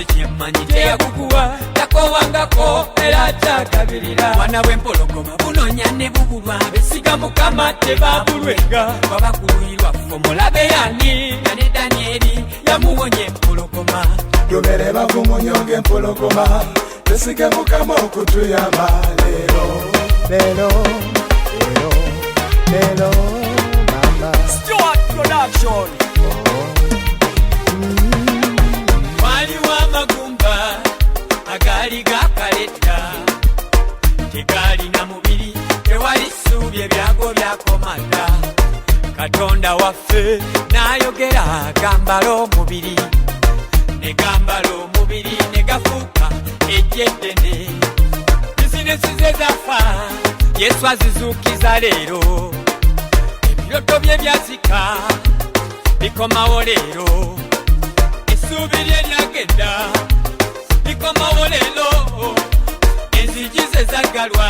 se kyemmanyi teyakukuwa takowangako era kyakabirira mwana bw'empologoma bunonya ne bubulwa besiga mukama tebabulwenga wabakuluyirwa ffe mulabe yani ne Danyeri yamuwonya empologoma yomere bavu munyonge empologoma besige mukama okutuyamba lero mama Stuart Production waliwo amagumba agali gakaletta tegalina mubiri tewali ssuubi ebyago byakomata Katonda waffe n'ayogera agambala omubiri ne gambala omubiri ne gafuuka ejje eddene bizinesi ze zafa Yesu azizuukiza leero ebiroto bye byazika bikomawo leero essuubi lye lyagenda bikomawo leero enzigi ze zaggalwa